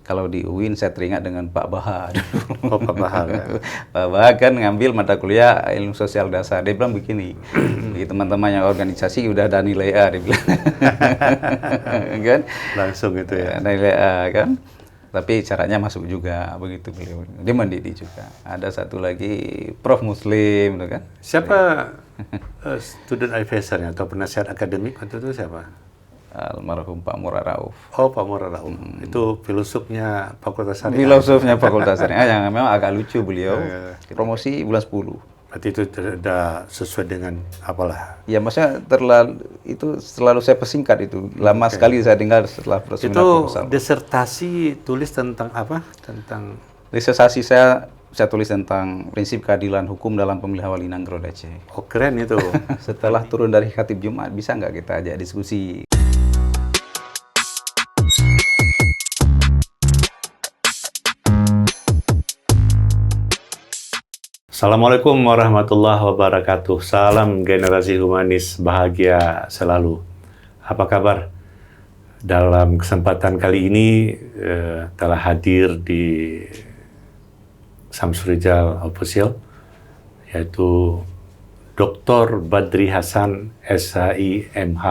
kalau di UIN saya teringat dengan Pak Baha dulu. Oh, Pak Bahar. Ya. Pak Baha kan ngambil mata kuliah ilmu sosial dasar. Dia bilang begini, bagi teman-teman yang organisasi udah ada nilai A, dia bilang. Kan? Langsung itu ya. Nilai A kan. Tapi caranya masuk juga, begitu beliau. Dia mendidik juga. Ada satu lagi Prof Muslim, gitu kan. Siapa student advisor-nya atau penasihat akademik waktu itu siapa? Almarhum Pak Murad Rauf. Oh, Pak Murad Rauf. Itu filosofnya Fakultas Syariah. Filosofnya Fakultas Syariah yang memang agak lucu beliau. Promosi bulan 10. Berarti itu tidak sesuai dengan apalah. Ya, maksudnya selalu saya persingkat itu. Lama sekali saya dengar setelah Itu disertasi tulis tentang apa? Tentang disertasi saya tulis tentang prinsip keadilan hukum dalam pemilihan wali Nanggro Aceh. Oh, keren itu. Setelah turun dari Khatib Jumat, bisa nggak kita ajak diskusi? Assalamualaikum warahmatullahi wabarakatuh. Salam generasi humanis bahagia selalu. Apa kabar? Dalam kesempatan kali ini telah hadir di Samsrijal Official, yaitu Dr. Badri Hasan, SHI MH.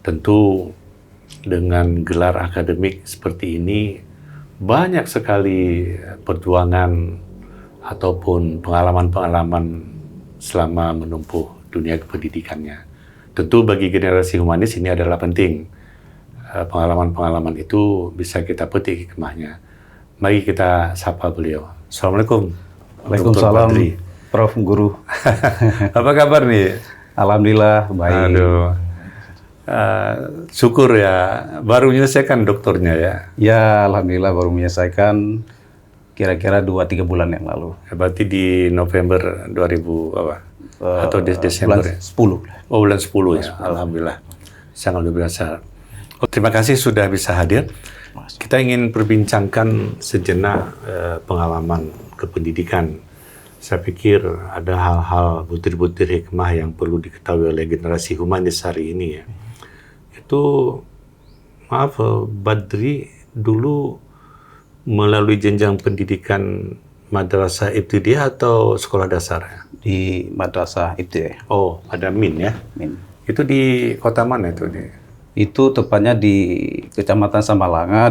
Tentu dengan gelar akademik seperti ini, banyak sekali perjuangan ataupun pengalaman-pengalaman selama menempuh dunia pendidikannya. Tentu bagi generasi humanis ini adalah penting. Pengalaman-pengalaman itu bisa kita petik hikmahnya. Mari kita sapa beliau. Assalamualaikum. Waalaikumsalam, Prof. Guru. Apa kabar nih? Alhamdulillah, baik. Aduh. Syukur ya, baru menyelesaikan doktornya ya? Ya, Alhamdulillah baru menyelesaikan kira-kira 2-3 bulan yang lalu. Berarti di November 2000 apa? Atau Desember bulan ya? 10. Oh, bulan 10 ya. Alhamdulillah. Sangat luar biasa. Oh, terima kasih sudah bisa hadir. Kita ingin perbincangkan sejenak pengalaman kependidikan. Saya pikir ada hal-hal butir-butir hikmah yang perlu diketahui oleh generasi humanis hari ini ya. Itu, maaf, Badri dulu melalui jenjang pendidikan madrasah ibtidaiyah atau sekolah dasar? Di madrasah ibtidaiyah. Oh, ada MIN ya? MIN. Itu di kota mana itu? Itu tepatnya di Kecamatan Samalanga,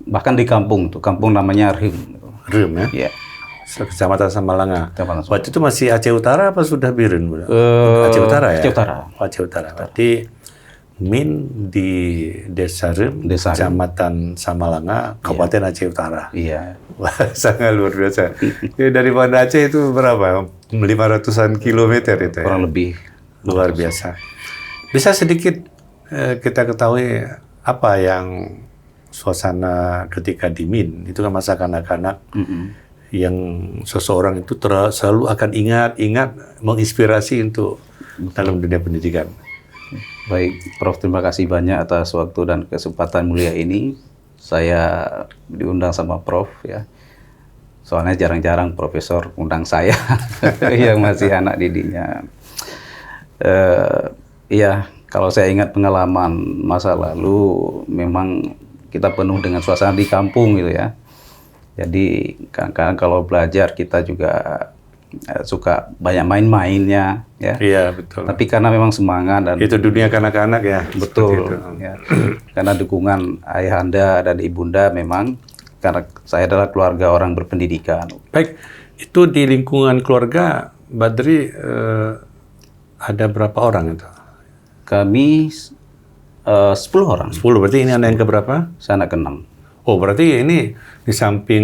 bahkan di kampung tuh, kampung namanya Rem. Rem ya? Iya. Kecamatan Samalanga. Kecamatan Samalanga. Waktu itu masih Aceh Utara apa sudah Biren? Aceh Utara ya? Aceh Utara. Aceh Utara. Berarti MIN di Desa Rem, Kecamatan Samalanga, Kabupaten Aceh Utara. Iya. Wah, sangat luar biasa. Dari Banda Aceh itu berapa? 500-an kilometer itu ya? Kurang lebih. Luar biasa. Bisa sedikit kita ketahui apa yang suasana ketika di MIN, itu kan masa kanak-kanak yang seseorang itu selalu akan ingat, menginspirasi untuk dalam dunia pendidikan. Baik, Prof, terima kasih banyak atas waktu dan kesempatan mulia ini. Saya diundang sama Prof ya. Soalnya jarang-jarang profesor undang saya yang masih anak didiknya. Iya, kalau saya ingat pengalaman masa lalu, memang kita penuh dengan suasana di kampung gitu ya. Jadi kadang-kadang kalau belajar kita juga suka banyak main-mainnya ya. Iya, betul. Tapi karena memang semangat dan itu dunia kanak-kanak ya. Betul. Ya. Karena dukungan ayahanda dan ibunda memang, karena saya adalah keluarga orang berpendidikan. Baik, itu di lingkungan keluarga Badri ada berapa orang itu? Kami 10 orang. 10, berarti ini anak yang keberapa? Saya anak ke-6. Oh, berarti ini di samping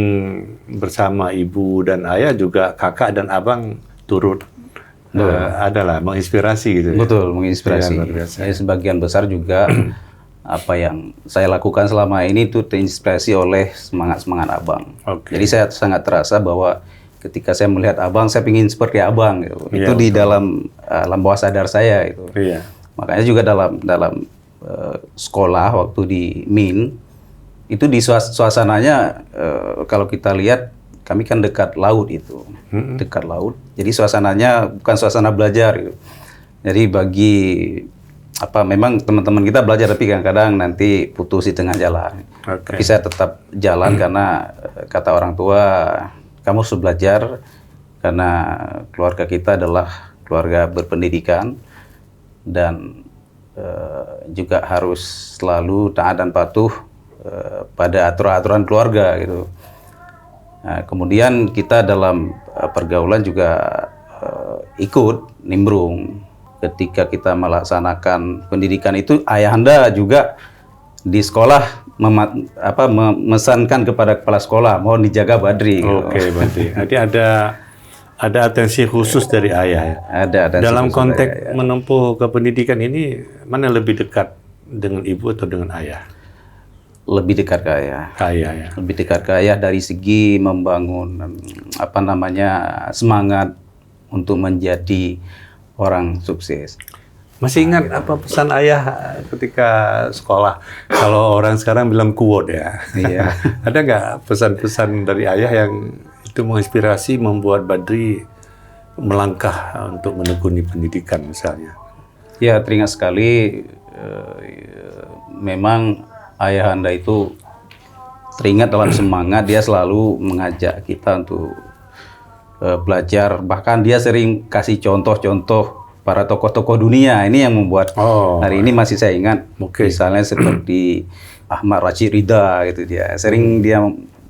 bersama ibu dan ayah juga kakak dan abang turut adalah menginspirasi gitu ya? Betul, menginspirasi. Ya, Jadi sebagian besar juga apa yang saya lakukan selama ini itu terinspirasi oleh semangat-semangat abang. Okay. Jadi saya sangat terasa bahwa ketika saya melihat abang, saya ingin seperti abang. Gitu. Ya, itu betul. di dalam bawah sadar saya. Itu. Iya. Makanya juga dalam sekolah waktu di MIN, itu di suasananya kalau kita lihat, kami kan dekat laut itu, dekat laut. Jadi suasananya bukan suasana belajar gitu. Jadi bagi memang teman-teman kita belajar tapi kadang-kadang nanti putus di tengah jalan. Oke. Tapi saya tetap jalan karena kata orang tua, kamu harus belajar karena keluarga kita adalah keluarga berpendidikan dan juga harus selalu taat dan patuh pada aturan-aturan keluarga gitu. Nah, kemudian kita dalam pergaulan juga ikut nimbrung. Ketika kita melaksanakan pendidikan itu, ayahanda juga di sekolah memesankan kepada kepala sekolah mohon dijaga Badri. Oke, berarti. Jadi ada atensi khusus dari ayah ya. Ada atensi dalam khusus konteks dari ayah. menempuh kependidikan ini, mana lebih dekat dengan ibu atau dengan ayah? Lebih dekat ke ayah. Ke ayah ya. Lebih dekat ke ayah dari segi membangun semangat untuk menjadi orang sukses. Masih ingat apa pesan ayah ketika sekolah? Kalau orang sekarang bilang quote ya. Iya. Ada nggak pesan-pesan dari ayah yang itu menginspirasi membuat Badri melangkah untuk menekuni pendidikan misalnya? Ya, teringat sekali. Memang ayahanda itu teringat dalam semangat, dia selalu mengajak kita untuk belajar. Bahkan dia sering kasih contoh-contoh para tokoh-tokoh dunia. Ini yang membuat hari ini masih saya ingat. Misalnya seperti Ahmad Rashid Ridha gitu, dia sering dia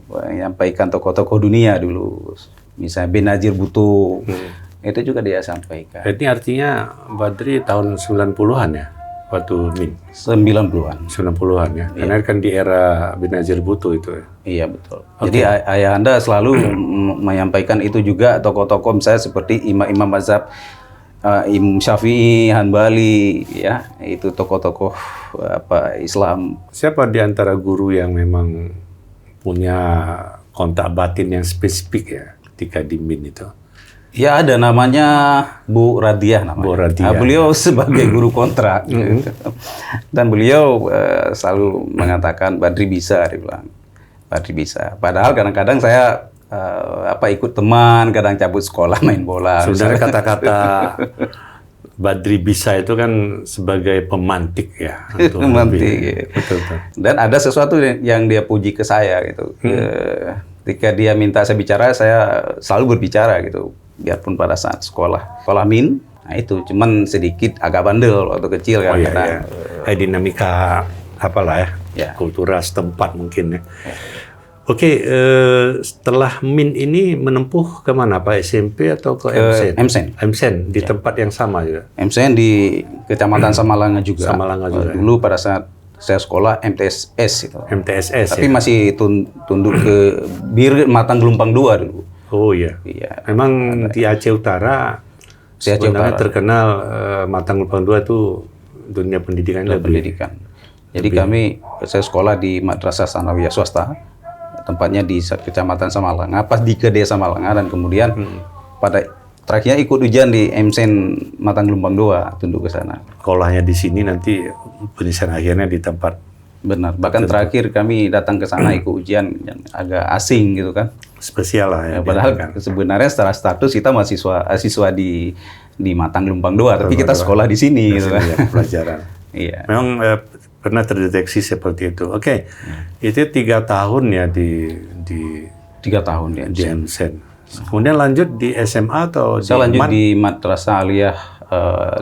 menyampaikan tokoh-tokoh dunia dulu. Misalnya Benazir Bhutto. Itu juga dia sampaikan. Ini artinya Badri tahun 90-an ya? Waktu MIN? 90-an. 90-an ya? Karena kan di era Benazir Bhutto itu ya? Iya, betul. Jadi ayahanda selalu menyampaikan itu juga, tokoh-tokoh misalnya seperti imam-imam mazhab, Imam Syafi'i, Hanbali, ya, itu tokoh-tokoh Islam. Siapa di antara guru yang memang punya kontak batin yang spesifik ya ketika di MIN itu? Ya, ada namanya Bu Radiah namanya. Bu Radiah. Beliau sebagai guru kontrak. Gitu. Dan beliau selalu mengatakan Badri bisa, dia bilang. Badri bisa. Padahal kadang-kadang saya ikut teman, kadang cabut sekolah main bola. Sebenarnya kata-kata Badri bisa itu kan sebagai pemantik ya. Pemantik. Betul. Dan ada sesuatu yang dia puji ke saya gitu. Ketika dia minta saya bicara, saya selalu berbicara gitu. Biarpun pada saat sekolah MIN, nah itu cuman sedikit agak bandel waktu kecil kan. Dinamika apalah ya, kultural setempat mungkin ya. Oke, setelah MIN ini menempuh kemana Pak? SMP atau ke MSen? MSen di tempat yang sama juga. MSen di Kecamatan Samalanga juga. Samalanga juga. Dulu pada saat saya sekolah MTSS itu. MTSS. Tapi masih tunduk ke Bir Matang Gelumpang 2 dulu. Oh iya. Memang di Aceh Utara sebenarnya terkenal Matang Gelumpang 2 itu dunia pendidikan lebih. Jadi saya sekolah di Madrasah Sanawiyah swasta, tempatnya di Kecamatan Samalanga, pas di Gede Samalanga, dan kemudian pada terakhirnya ikut ujian di MSen Matang Gelumpang 2, tunduk ke sana. Sekolahnya di sini, nanti penyelesaian akhirnya di tempat. Benar, bahkan terakhir kami datang ke sana ikut ujian yang agak asing gitu kan. Spesial lah ya. Padahal sebenarnya secara status kita siswa di Matang Gelumpang 2, tapi kita sekolah di sini gitu kan. Pelajaran. Iya. Memang pernah terdeteksi seperti itu. Oke. Itu 3 tahun ya di 3 tahun di MSen. Kemudian lanjut di SMA atau saya lanjut di Madrasah Aliyah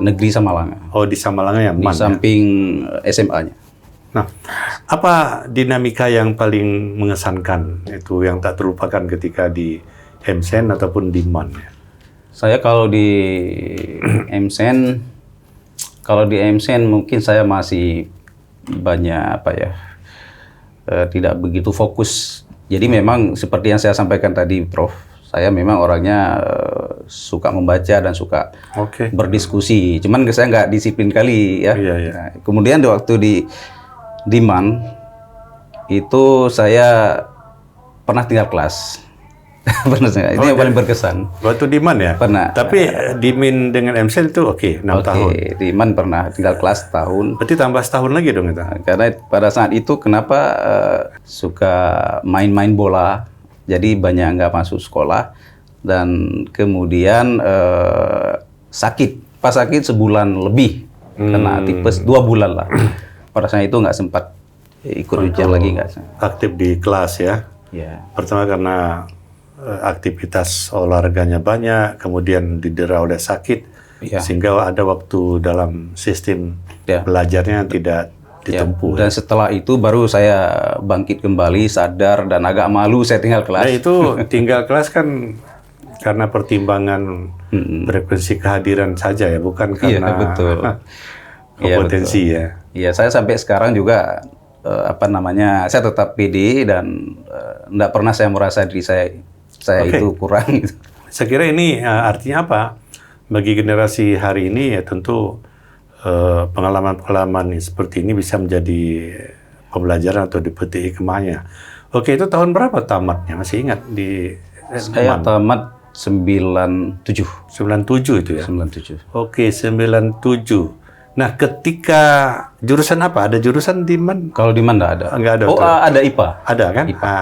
Negeri Samalanga. Oh, di Samalanga ya, di samping SMA-nya. Nah, apa dinamika yang paling mengesankan itu yang tak terlupakan ketika di MSen ataupun di MAN? Saya kalau di MSen mungkin saya masih banyak tidak begitu fokus. Jadi memang seperti yang saya sampaikan tadi, Prof, saya memang orangnya suka membaca dan suka berdiskusi. Cuman saya nggak disiplin kali ya. Nah, kemudian waktu di MAN itu saya pernah tinggal kelas. Ini yang paling berkesan. Waktu di MAN ya? Pernah. Tapi di MIN dengan MSen itu 6 tahun. Di MAN pernah tinggal kelas setahun. Berarti tambah setahun lagi dong itu? Karena pada saat itu kenapa suka main-main bola, jadi banyak nggak masuk sekolah, dan kemudian sakit. Pas sakit sebulan lebih. kena tipes 2 bulan lah. Pada saat itu nggak sempat ikut ujian lagi, nggak. Aktif di kelas ya. Ya. Pertama karena aktivitas olahraganya banyak, kemudian didera oleh sakit, sehingga ada waktu dalam sistem belajarnya tidak ditempuh. Dan setelah itu baru saya bangkit kembali, sadar dan agak malu saya tinggal kelas. Nah itu tinggal kelas kan karena pertimbangan frekuensi kehadiran saja ya, bukan karena betul. kompetensi ya. Iya, saya sampai sekarang juga saya tetap pede dan enggak pernah saya merasa diri saya itu kurang gitu. Saya kira ini artinya apa? Bagi generasi hari ini ya tentu pengalaman-pengalaman seperti ini bisa menjadi pembelajaran atau dipetik hikmahnya. Oke, itu tahun berapa tamatnya? Masih ingat di saya tamat 97. 97 itu ya? 97. Oke, 97. Nah, ketika jurusan apa? Ada jurusan di MAN? Kalau di MAN nggak ada. Nggak ada. Oh, ada IPA. Ada kan? IPA.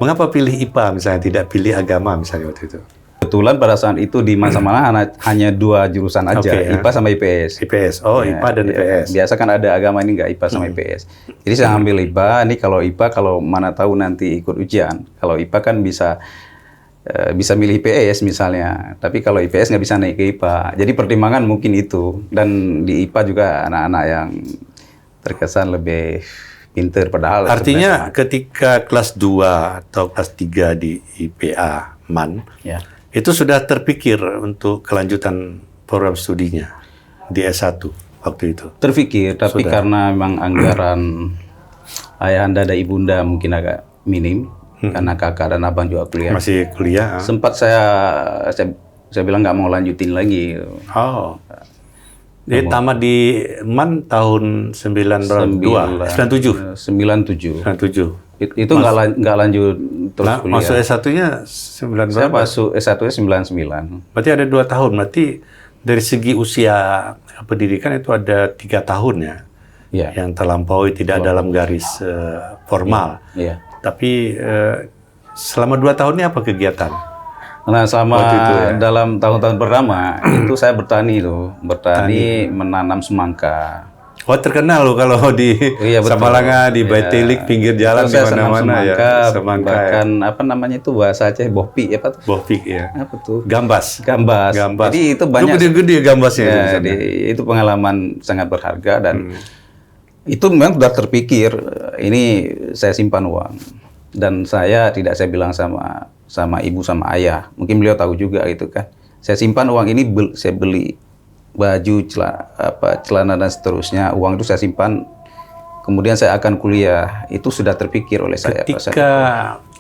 Mengapa pilih IPA misalnya, tidak pilih agama misalnya waktu itu? Kebetulan pada saat itu di masa mana hanya 2 jurusan aja, IPA sama IPS. IPS, IPA dan IPS. Biasa kan ada agama, ini nggak IPA sama IPS. Jadi saya ambil IPA, ini kalau IPA kalau mana tahu nanti ikut ujian. Kalau IPA kan bisa milih IPS misalnya, tapi kalau IPS nggak bisa naik ke IPA. Jadi pertimbangan mungkin itu. Dan di IPA juga anak-anak yang terkesan lebih pinter padahal. Artinya ketika kelas 2 atau kelas 3 di IPA MAN, itu sudah terpikir untuk kelanjutan program studinya di S1 waktu itu? Terpikir, tapi karena memang anggaran ayahanda dan ibunda mungkin agak minim. Karena kakak dan abang juga kuliah. Masih kuliah? Sempat saya bilang nggak mau lanjutin lagi. Oh. Jadi tamat di MAN tahun 97. 97. Itu nggak lanjut terus kuliah. Masuk S1-nya 9 Saya berapa? masuk S1-nya 99. Berarti ada 2 tahun. Berarti dari segi usia pendidikan itu ada 3 tahun ya? Yang terlampaui tidak dalam garis formal. Tapi selama 2 tahun ini apa kegiatan? Nah, selama dalam tahun-tahun pertama itu saya bertani menanam semangka. Oh, terkenal loh kalau di Samalanga, di Baitelik, pinggir jalan di mana-mana ya. Semangka. Bahkan apa namanya itu bahasa Aceh bohpi apa tuh? Bohpi ya. Apa tuh? Gambas. Jadi itu banyak gede-gede gambasnya. Itu pengalaman sangat berharga dan itu memang sudah terpikir ini saya simpan uang dan saya bilang sama ibu sama ayah, mungkin beliau tahu juga gitu kan, saya simpan uang ini, saya beli baju, celana dan seterusnya, uang itu saya simpan, kemudian saya akan kuliah. Itu sudah terpikir oleh saya. Ketika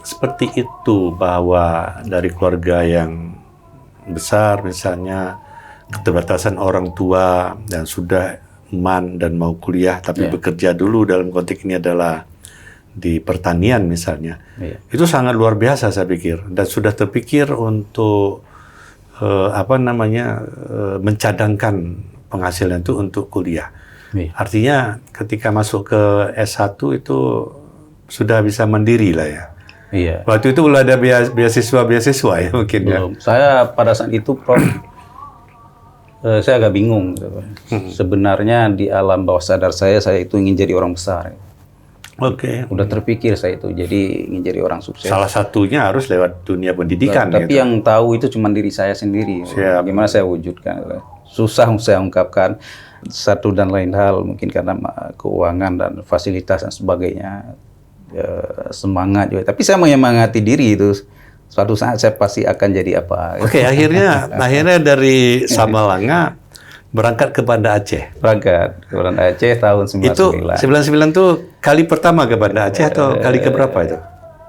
seperti itu, bahwa dari keluarga yang besar misalnya, keterbatasan orang tua dan sudah MAN dan mau kuliah tapi bekerja dulu, dalam konteks ini adalah di pertanian misalnya, itu sangat luar biasa saya pikir, dan sudah terpikir untuk mencadangkan penghasilan itu untuk kuliah. Artinya ketika masuk ke S1 itu sudah bisa mandiri lah ya. Waktu itu belum ada beasiswa ya mungkin. Belum. Saya pada saat itu Prof, saya agak bingung. Sebenarnya di alam bawah sadar saya itu ingin jadi orang besar. Udah terpikir saya itu, jadi ingin jadi orang sukses. Salah satunya harus lewat dunia pendidikan. Tapi yang tahu itu cuma diri saya sendiri. Gimana saya wujudkan? Susah saya ungkapkan. Satu dan lain hal, mungkin karena keuangan dan fasilitas dan sebagainya. Semangat juga. Tapi saya menyemangati diri itu. Suatu saat saya pasti akan jadi apa. Akhirnya dari Samalanga berangkat ke Banda Aceh. Berangkat ke Banda Aceh tahun 99. Itu 99 tuh kali pertama ke Banda Aceh atau kali keberapa itu?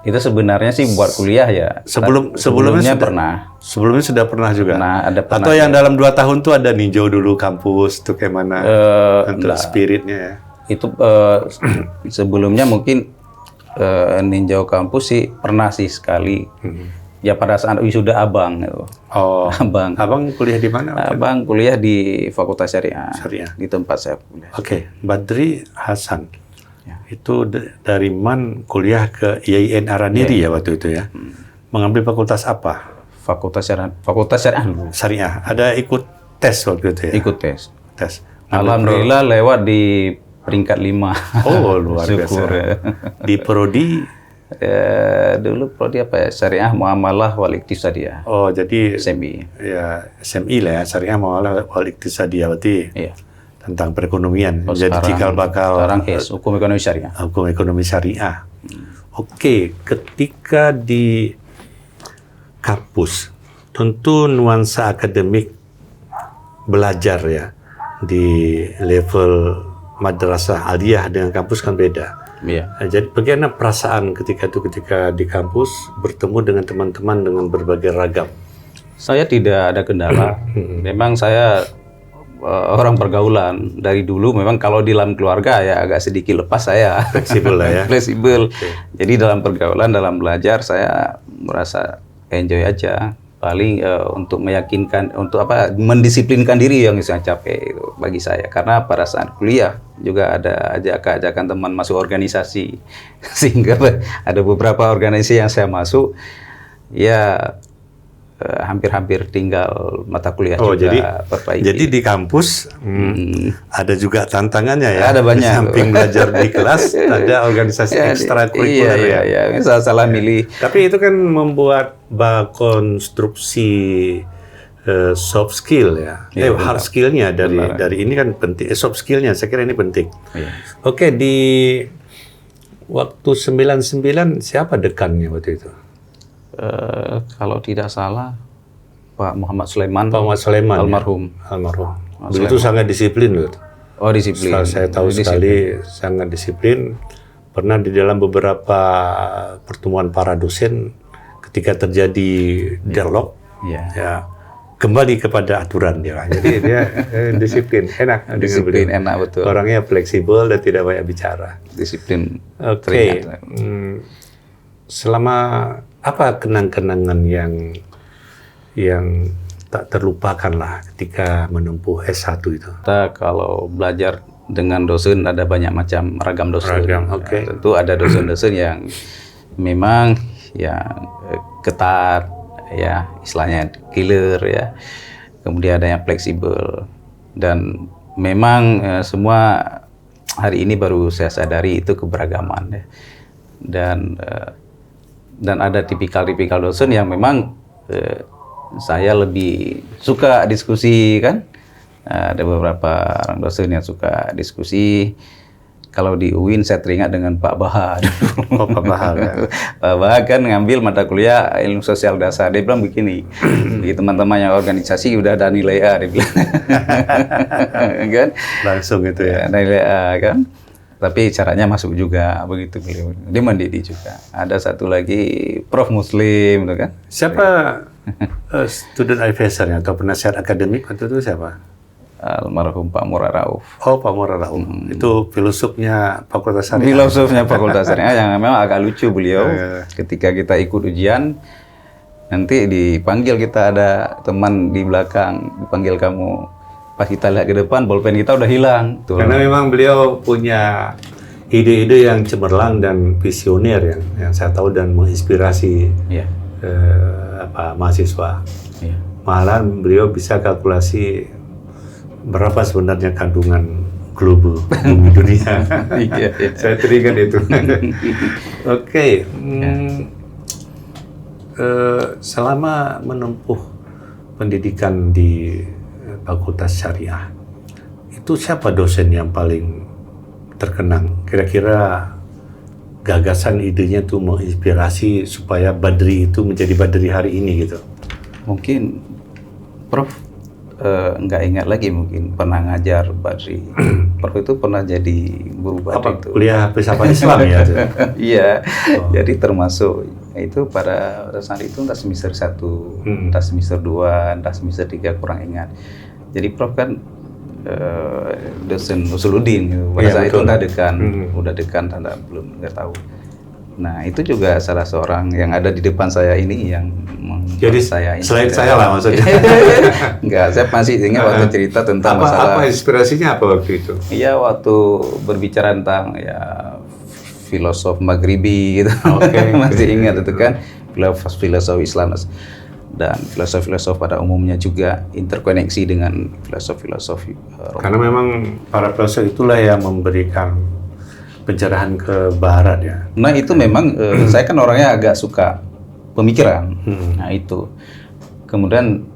Itu sebenarnya sih buat kuliah ya. Sebelumnya pernah. Sebelumnya sudah pernah juga. Pernah. Atau yang dalam 2 tahun tuh ada ninjau dulu kampus tuh kayak mana untuk spiritnya ya. Itu sebelumnya mungkin ninjau kampus sih pernah sih sekali. Ya pada saat wisuda abang itu. Abang kuliah di mana? Abang kuliah di Fakultas Syariah. Di tempat saya kuliah. Badri Hasan. Itu dari MAN kuliah ke IAIN Araniri ya waktu itu ya. Mengambil fakultas apa? Fakultas Syariah. Syariah. Ada ikut tes waktu itu ya? Ikut tes. Alhamdulillah lewat di peringkat 5. Oh, luar biasa. Syukur, ya. Di prodi Dulu prodi apa ya? Syariah Muamalah wal Iqtisadiyah. oh jadi SMI. ya SMI lah ya, Syariah Muamalah wal Iqtisadiyah, berarti Iya. tentang perekonomian. Oh, jadi cikal bakal sekarang hukum ekonomi syariah. hukum ekonomi syariah. Oke, ketika di kampus, tentu nuansa akademik belajar ya di level madrasah aliyah dengan kampus kan beda. Iya. Nah, jadi bagaimana perasaan ketika di kampus bertemu dengan teman-teman dengan berbagai ragam? Saya tidak ada kendala. Memang saya orang pergaulan dari dulu. Memang kalau di dalam keluarga ya agak sedikit lepas saya. Fleksibel lah ya. Fleksibel. Jadi dalam pergaulan, dalam belajar saya merasa enjoy aja. Paling untuk meyakinkan, untuk apa, mendisiplinkan diri yang saya capek itu bagi saya. Karena pada saat kuliah juga ada ajakan teman masuk organisasi. Sehingga ada beberapa organisasi yang saya masuk, ya hampir-hampir tinggal mata kuliah juga perbaiki. Jadi di kampus ada juga tantangannya ya. Ada banyak. Di samping belajar di kelas, ada organisasi ekstrakurikuler ya. Iya, salah milih. Tapi itu kan membuat konstruksi soft skill ya. Hard skillnya dari ini kan penting. Soft skillnya saya kira ini penting. Iya. Oke, di waktu 99 siapa dekannya waktu itu? Kalau tidak salah Pak Muhammad Sulaiman. Pak Muhammad Sulaiman. Almarhum. Beliau itu sangat disiplin loh. Oh, disiplin. Saya tahu sekali sangat disiplin. Pernah di dalam beberapa pertemuan para dosen ketika terjadi dialog, ya kembali kepada aturan dia. Jadi dia disiplin, enak. Disiplin, enak betul. Orangnya fleksibel dan tidak banyak bicara. Disiplin. Oke. Selama apa kenang-kenangan yang tak terlupakan lah ketika menempuh S1 itu? Kita kalau belajar dengan dosen ada banyak macam ragam dosen. Oke. Tentu ada dosen-dosen yang memang yang ketat, ya istilahnya killer ya. Kemudian ada yang fleksibel dan memang semua hari ini baru saya sadari itu keberagaman ya. Dan ada tipikal dosen yang memang saya lebih suka diskusi kan. Ada beberapa orang dosen yang suka diskusi. Kalau di UIN saya teringat dengan Pak Baha. Oh, Pak Baha. Ya. Pak Baha kan ngambil mata kuliah ilmu sosial dasar. Dia bilang begini, di teman-teman yang organisasi udah ada nilai A, dia bilang. Kan? Langsung itu ya. Nilai A kan. Tapi caranya masuk juga begitu beliau. Dia mendidik juga. Ada satu lagi Prof Muslim, gitu kan? Siapa student advisor-nya atau penasihat akademik waktu itu siapa? Almarhum Pak Murad Rauf. Oh, Pak Murad Rauf. Itu filosofnya Fakultas Syariah. Filosofnya Fakultas Syariah yang memang agak lucu beliau. Ketika kita ikut ujian, nanti dipanggil, kita ada teman di belakang, dipanggil kamu. Pas kita lihat ke depan, bolpen kita udah hilang. Tuh. Karena memang beliau punya ide-ide yang cemerlang dan visioner yang saya tahu dan menginspirasi mahasiswa. Iya. Malahan beliau bisa kalkulasi berapa sebenarnya kandungan globe bumi dunia. Iya. Saya teringat itu. Oke. Selama menempuh pendidikan di Fakultas Syariah, itu siapa dosen yang paling terkenang? Kira-kira gagasan idenya tuh menginspirasi supaya Badri itu menjadi Badri hari ini gitu. Mungkin Prof nggak ingat lagi, mungkin pernah ngajar Badri. Prof itu pernah jadi guru Badri. Apa, itu. kuliah filsafat Islam ya? Iya. Jadi termasuk itu pada saat itu entah semester 1, entah semester 2, entah semester 3, kurang ingat. Jadi Prof kan dosen Usuluddin gitu. Pada saat itu entah dekan, udah dekan, entah belum, nggak tahu. Nah itu juga salah seorang yang ada di depan saya ini yang jadi saya selain saya lah maksudnya. Enggak, saya masih ingat waktu cerita tentang masalah. Apa inspirasinya apa waktu itu? Iya, waktu berbicara tentang ya filosof Maghribi gitu. Okay. Masih ingat itu kan, filosofi Islam. dan filosof-filosof pada umumnya juga interkoneksi dengan filosof-filosof Karena memang para filosof itulah yang memberikan pencerahan ke barat ya. Nah itu memang saya kan orangnya agak suka pemikiran. Nah itu. Kemudian,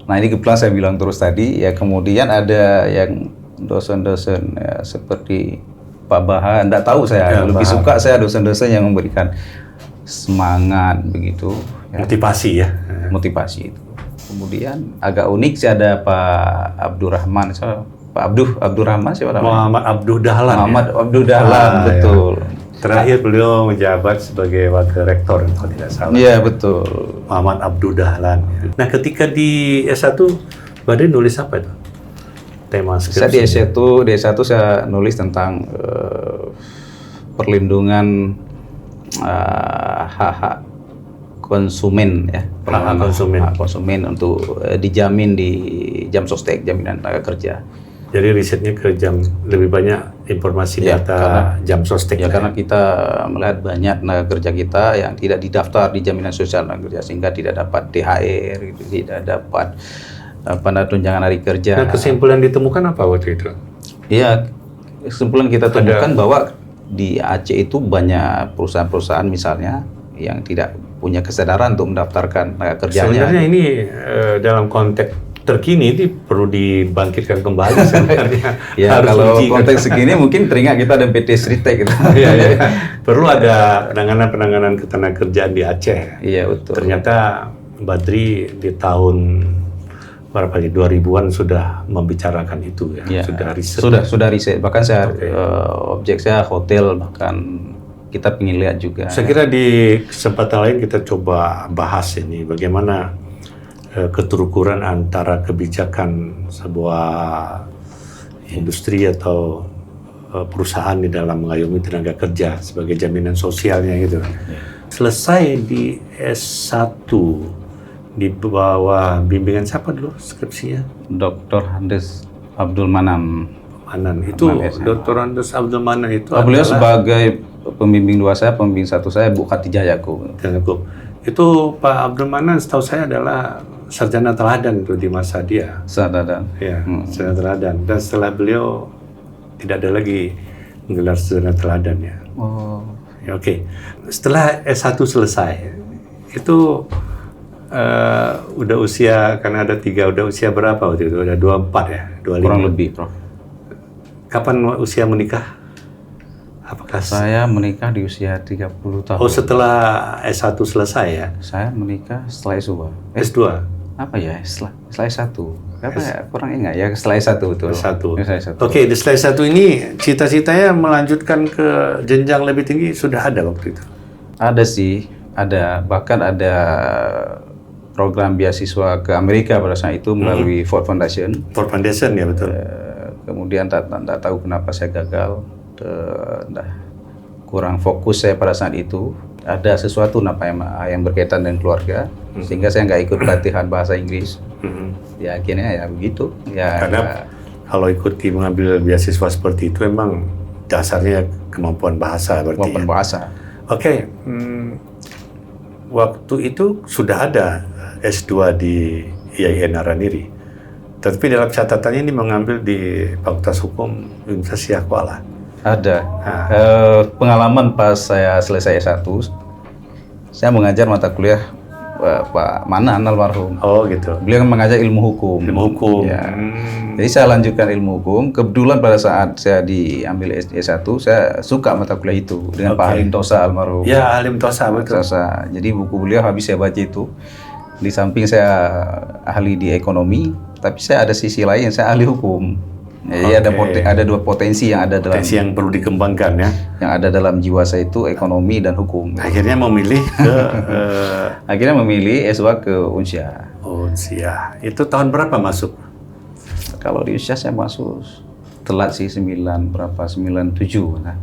nah ini kebetulan saya bilang terus tadi ya, kemudian ada yang dosen-dosen ya, seperti Pak Baha, enggak tahu saya, lebih suka saya dosen-dosen yang memberikan semangat begitu. Ya. Motivasi ya. Motivasi itu. Kemudian agak unik sih ada Pak Abdurrahman, Pak Abdurrahman siapa namanya? Muhammad Abduh Dahlan. Muhammad Abduh Dahlan, betul. Ya. Terakhir beliau menjabat sebagai wakil rektor kalau tidak salah. Iya betul. Muhammad Abduh Dahlan. Nah ketika di S1, Badri nulis apa itu? Tema skripsi? Saya di S1 saya nulis tentang perlindungan hak-hak konsumen ya. Hak konsumen untuk dijamin di Jam Sostek, jaminan tenaga kerja. Jadi risetnya ke lebih banyak informasi Ya, data karena, Jam Sostek. ya, karena kita melihat banyak tenaga kerja kita yang tidak didaftar di jaminan sosial tenaga kerja sehingga tidak dapat THR, gitu, tidak dapat tunjangan hari kerja. Nah, kesimpulan ditemukan apa waktu itu? Iya, kesimpulan kita temukan bahwa di Aceh itu banyak perusahaan-perusahaan misalnya yang tidak punya kesadaran untuk mendaftarkan tenaga kerjanya. Sebenarnya ini dalam konteks terkini ini perlu dibangkitkan kembali sebenarnya. Ya kalau konteks segini mungkin teringat kita ada PT Sritek gitu. Iya. Perlu ada penanganan ketenagakerjaan di Aceh. Iya betul. Ternyata Badri di tahun berapa ya, 2000-an sudah membicarakan itu ya, sudah riset. Sudah riset. Bahkan saya objek saya hotel, bahkan kita ingin lihat juga. Saya kira di kesempatan lain kita coba bahas ini bagaimana keterukuran antara kebijakan sebuah industri atau perusahaan di dalam mengayomi tenaga kerja sebagai jaminan sosialnya gitu. Selesai di S1 di bawah bimbingan siapa dulu skripsinya? Dr. Handes Abdul Manan. Itu Dr. Handes Abdul Manan itu beliau sebagai pembimbing dua saya, pembimbing satu saya Bu Khatijah Yakub. Itu Pak Abdul Manan setahu saya adalah sarjana teladan itu di masa dia. Sarjana. Ya, sarjana teladan. Dan setelah beliau tidak ada lagi menggelar sarjana teladan ya. Oh. Ya, oke. Setelah S1 selesai, itu udah usia, karena ada 3, udah usia berapa waktu itu? Udah 24 ya? 25? Kurang lebih, Prof. Kapan usia menikah? Apakah saya menikah di usia 30 tahun. Oh, setelah S1 selesai ya? Saya menikah setelah S2. S2? Apa ya? Setelah S1. Apa ya? Kurang ingat ya, setelah S1 betul. S1. Oke, di setelah S1 ini cita-citanya melanjutkan ke jenjang lebih tinggi sudah ada waktu itu? Ada sih, ada. Bahkan ada program beasiswa ke Amerika pada saat itu melalui Ford Foundation. Ford Foundation ya, betul. Kemudian tak tahu kenapa saya gagal. Kurang fokus saya pada saat itu. Ada sesuatu yang berkaitan dengan keluarga, sehingga saya nggak ikut pelatihan bahasa Inggris. Ya akhirnya ya begitu. Ya, karena kalau ikuti mengambil beasiswa seperti itu memang dasarnya kemampuan bahasa berarti. Kemampuan bahasa. Oke. Waktu itu sudah ada S2 di IAIN Araniri. Tapi dalam catatannya ini mengambil di Fakultas Hukum Universitas Siak Kuala. Ada. Pengalaman pas saya selesai S1, saya mengajar mata kuliah Pak Manan almarhum. Oh gitu. Beliau mengajar ilmu hukum. Ilmu hukum. Ya. Jadi saya lanjutkan ilmu hukum. Kebetulan pada saat saya diambil S1, saya suka mata kuliah itu dengan Pak Halim Tosa almarhum. Ya, Halim Tosa betul. Jadi buku beliau habis saya baca itu. Di samping saya ahli di ekonomi, tapi saya ada sisi lain, saya ahli hukum. Jadi ada dua potensi yang ada dalam yang perlu dikembangkan ya. Yang ada dalam jiwa saya itu ekonomi dan hukum. Akhirnya memilih ke akhirnya memilih S2 ke Unsia. Unsia. Itu tahun berapa masuk? Kalau di Unsia saya masuk telat sih 97 nah.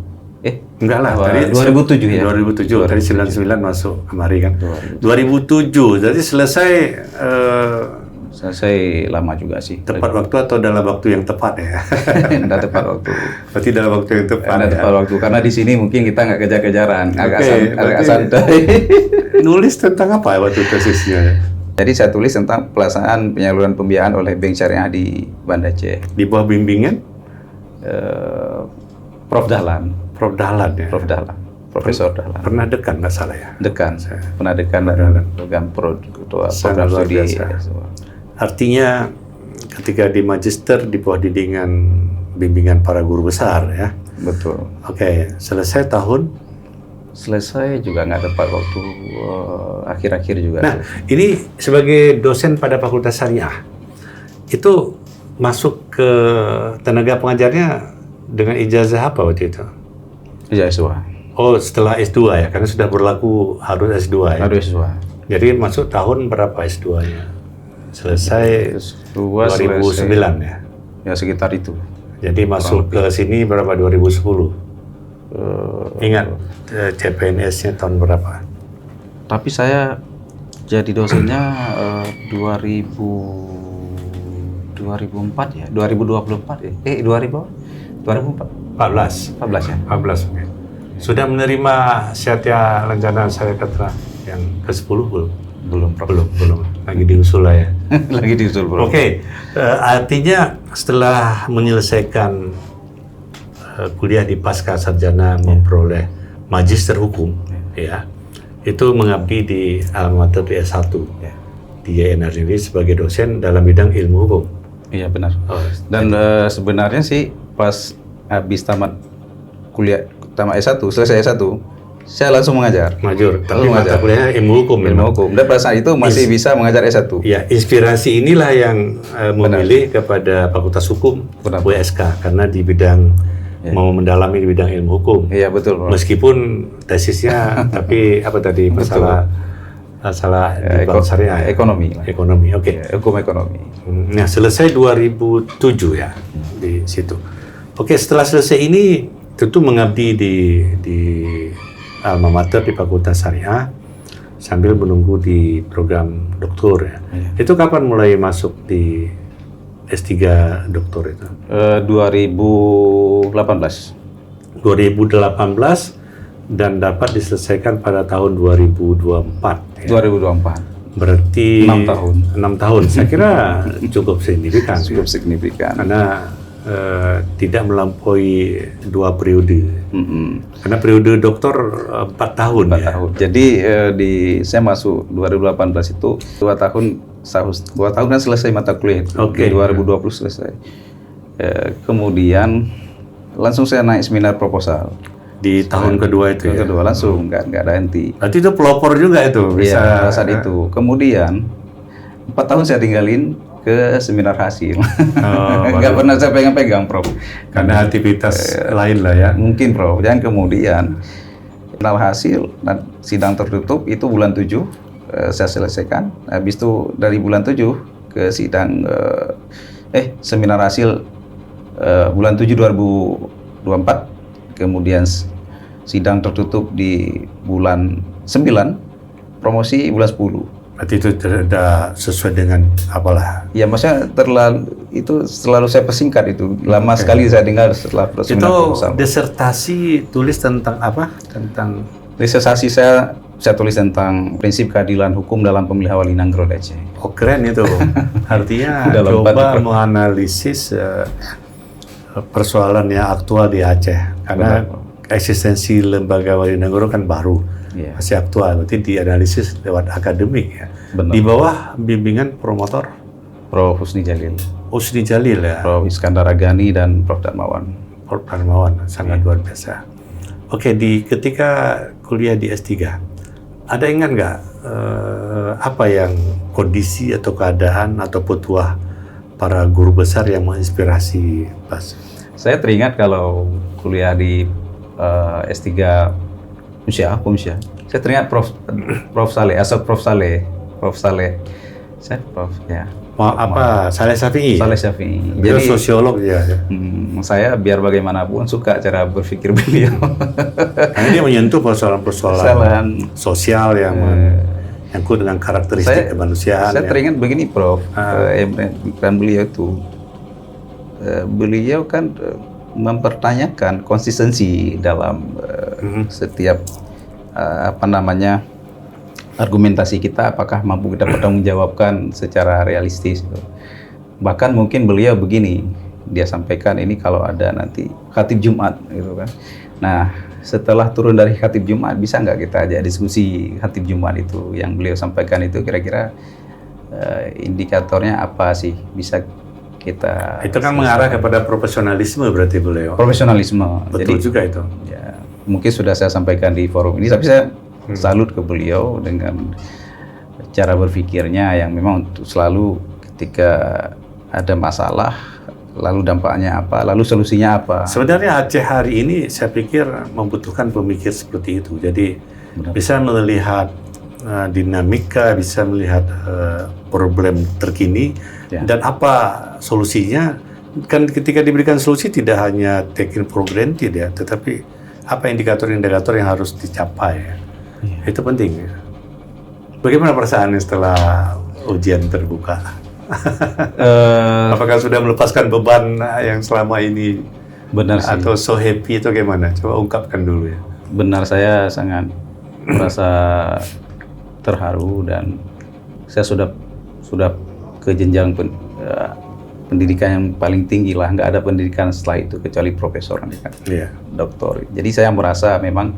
Enggak lah, tadi 2007 ya. 2007, tadi 99 masuk kemari kan. 2007. Jadi selesai lama juga sih. Tepat waktu atau dalam waktu yang tepat ya? Tidak tepat waktu. Berarti dalam waktu yang tepat. Tidak tepat waktu karena di sini mungkin kita nggak kejar-kejaran, agak santai. Nulis tentang apa waktu tesisnya? Jadi saya tulis tentang pelaksanaan penyaluran pembiayaan oleh Bank Syariah di Banda Aceh. Di bawah bimbingan Prof Dahlan. Prof Dahlan ya. Prof Dahlan. Profesor Dahlan. Pernah dekan nggak salah ya? Dekan. Pernah dekan dan ketua program luar studi. biasa. Artinya ketika di magister di bawah bimbingan para guru besar ya. Betul. Oke, selesai tahun. Selesai juga nggak tepat waktu akhir-akhir juga. Nah, ini sebagai dosen pada Fakultas Syariah, itu masuk ke tenaga pengajarnya dengan ijazah apa waktu itu? Ijazah. Oh, setelah S2 ya, karena sudah berlaku harus S2 ya? Harus S2. Jadi masuk tahun berapa S2-nya? Selesai S2 2009 ya? Ya, sekitar itu. Jadi masuk ke sini berapa? 2010? Ingat CPNS-nya tahun berapa? Tapi saya jadi dosennya 2004 ya, 2024 ya. 2004. 14 ya. 14. Okay. Sudah menerima Syariah Rencana Syariah yang ke-10 belum? Belum. Lagi diusul lah ya. Lagi diusul belum. Oke. Artinya setelah menyelesaikan kuliah di pasca sarjana memperoleh magister hukum ya. Itu mengabdi di alma mater di S1 di YNR ini sebagai dosen dalam bidang ilmu hukum. Iya benar. Dan sebenarnya sih pas habis tamat kuliah, tamat S1, selesai S1, saya langsung mengajar. Tapi mata kuliahnya ilmu hukum. Dan pada saat itu masih bisa mengajar S1. Ya, inspirasi inilah yang memilih kepada Fakultas Hukum WSK karena di bidang mau mendalami di bidang ilmu hukum. Iya betul. Bro. Meskipun tesisnya tapi apa tadi masalah di bank syariah. Ekonomi. Oke. Hukum ekonomi. Nah, selesai 2007 ya di situ. Oke, setelah selesai ini tentu mengabdi di alma mater di Fakultas Syariah sambil menunggu di program doktor ya. Itu kapan mulai masuk di S3 doktor itu? 2018 dan dapat diselesaikan pada tahun 2024 ya. 2024. Berarti 6 tahun. Saya kira cukup signifikan. Cukup signifikan. Karena tidak melampaui 2 periode. Karena periode doktor 4 tahun. 4 tahun. Jadi saya masuk 2018 itu 2 tahun kan selesai mata kuliah. Di 2020 selesai. Kemudian langsung saya naik seminar proposal. Di tahun kedua itu ya? Kedua langsung, nggak ada henti. Berarti itu pelopor juga itu? Bisa saat itu. Kemudian 4 tahun saya tinggalin ke seminar hasil. Nggak pernah saya pegang-pegang, Prof. Karena aktivitas lain lah ya? Mungkin, Prof. Dan kemudian seminar hasil dan sidang tertutup itu bulan 7 saya selesaikan. Habis itu dari bulan 7 ke sidang seminar hasil bulan 7 2024. Kemudian sidang tertutup di bulan 9, promosi bulan 10. Berarti itu tidak sesuai dengan apalah? Ya, maksudnya selalu saya persingkat itu. Lama sekali saya tinggal setelah seminar proposal. Itu disertasi tulis tentang apa? Tentang disertasi saya tulis tentang prinsip keadilan hukum dalam pemilihan wali Nanggro Aceh. Oh, keren itu. Artinya coba menganalisis persoalan yang aktual di Aceh. Karena eksistensi lembaga wali Nanggro kan baru, masih aktual. Berarti dianalisis lewat akademik ya. Di bawah bimbingan promotor Prof. Husni Jalil. Husni Jalil ya. Prof. Iskandar Agani dan Prof. Darmawan. Prof. Darmawan sangat luar biasa. Oke, ketika kuliah di S3, ada ingat nggak apa yang kondisi atau keadaan atau petuah para guru besar yang menginspirasi Mas? Saya teringat kalau kuliah di S3 Umsyah. Saya teringat Prof. Saleh, Saleh Syafi'i? Saleh Syafi'i. Jadi sosiolog ya. Saya biar bagaimanapun suka cara berpikir beliau. Karena dia menyentuh persoalan sosial yang menyangkut dengan karakteristik kemanusiaan. Saya teringat begini, Prof. Dan beliau itu, beliau kan mempertanyakan konsistensi dalam setiap argumentasi kita apakah mampu kita pertanggungjawabkan secara realistis. Bahkan mungkin beliau begini, dia sampaikan ini kalau ada nanti khatib Jumat gitu kan. Nah, setelah turun dari khatib Jumat, bisa nggak kita ajak diskusi khatib Jumat itu yang beliau sampaikan itu kira-kira indikatornya apa sih bisa kita... Itu kan mengarah kepada profesionalisme berarti beliau. Profesionalisme. Betul. Jadi, juga itu. Ya, mungkin sudah saya sampaikan di forum ini, tapi saya salut ke beliau dengan cara berpikirnya yang memang selalu ketika ada masalah, lalu dampaknya apa, lalu solusinya apa. Sebenarnya Aceh hari ini saya pikir membutuhkan pemikir seperti itu. Jadi bisa melihat dinamika, bisa melihat problem terkini dan apa solusinya. Kan ketika diberikan solusi tidak hanya taken for granted ya, tetapi apa indikator-indikator yang harus dicapai ya. Itu penting ya. Bagaimana perasaannya setelah ujian terbuka? Apakah sudah melepaskan beban yang selama ini? Benar sih. Atau so happy itu gimana? Coba ungkapkan dulu ya. Benar, saya sangat merasa terharu dan saya sudah ke jenjang pendidikan yang paling tinggi lah. Nggak ada pendidikan setelah itu kecuali profesor, doktor. Jadi saya merasa memang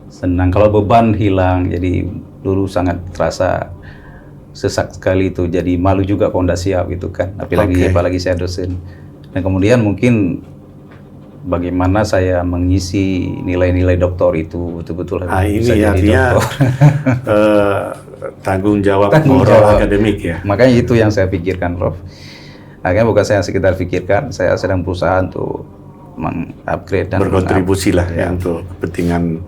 senang kalau beban hilang. Jadi dulu sangat terasa sesak sekali itu, jadi malu juga kalau nggak siap gitu kan. Apalagi saya dosen. Dan kemudian mungkin bagaimana saya mengisi nilai-nilai doktor itu betul-betul bisa jadi doktor. Tanggung jawab moral akademik ya. Makanya itu yang saya pikirkan, Prof. Akhirnya bukan saya sekedar pikirkan, saya sedang berusaha untuk mengupgrade dan berkontribusi lah ya untuk kepentingan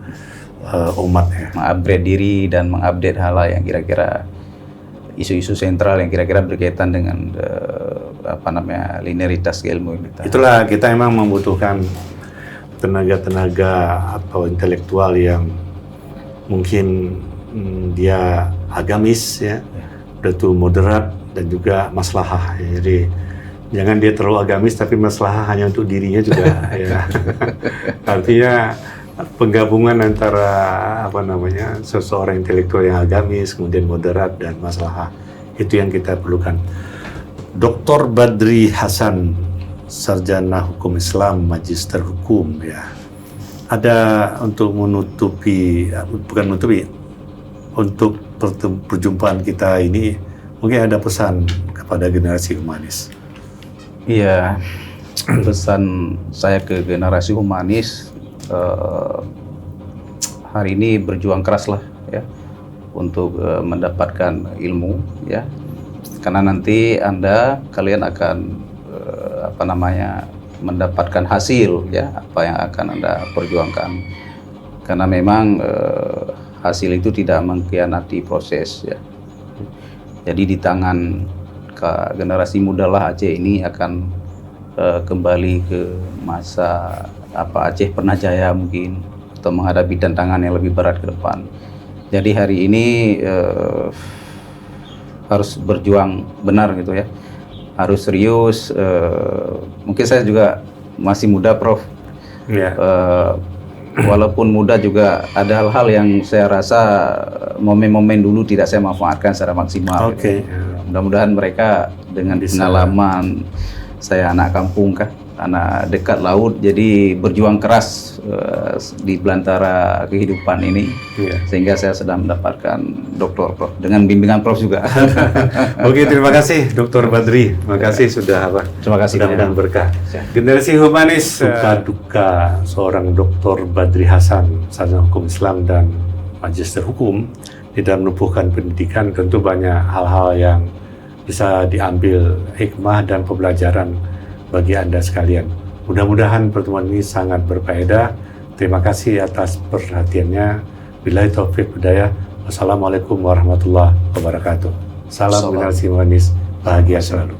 umat ya. Mengupgrade diri dan mengupdate hal-hal yang kira-kira isu-isu sentral yang kira-kira berkaitan dengan linearitas ilmu ini. Itulah kita memang membutuhkan tenaga-tenaga atau intelektual yang mungkin dia agamis ya, betul moderat dan juga maslahah. Jadi jangan dia terlalu agamis tapi maslahah hanya untuk dirinya juga ya. Artinya penggabungan antara seseorang intelektual yang agamis, kemudian moderat dan maslahah, itu yang kita perlukan. Dr. Badri Hasan, sarjana hukum Islam, magister hukum ya. Ada untuk untuk perjumpaan kita ini mungkin ada pesan kepada generasi humanis. Iya, pesan saya ke generasi humanis. Hari ini berjuang keras lah ya untuk mendapatkan ilmu ya, karena nanti kalian akan mendapatkan hasil ya apa yang akan Anda perjuangkan, karena memang hasil itu tidak mengkhianati proses ya. Jadi di tangan generasi muda lah Aceh ini akan kembali ke masa Aceh pernah jaya mungkin, atau menghadapi tantangan yang lebih berat ke depan. Jadi hari ini harus berjuang benar gitu ya, harus serius. Mungkin saya juga masih muda, Prof. Walaupun muda juga ada hal-hal yang saya rasa momen-momen dulu tidak saya manfaatkan secara maksimal. Gitu. Mudah-mudahan mereka dengan pengalaman, saya anak kampung kan, anak dekat laut, jadi berjuang keras di belantara kehidupan ini, sehingga saya sedang mendapatkan doktor, Prof, dengan bimbingan Prof juga. Oke, terima kasih Dr. Badri, terima kasih sudah Terima kasih. Mudah-mudahan berkah. Generasi humanis, suka duka seorang Dr. Badri Hasan, sarjana hukum Islam dan magister hukum, di dalam menumbuhkan pendidikan tentu banyak hal-hal yang bisa diambil hikmah dan pembelajaran bagi Anda sekalian. Mudah-mudahan pertemuan ini sangat berfaedah. Terima kasih atas perhatiannya. Billahi taufiq hidayah. Wassalamualaikum warahmatullahi wabarakatuh. Salam generasi humanis, bahagia selalu.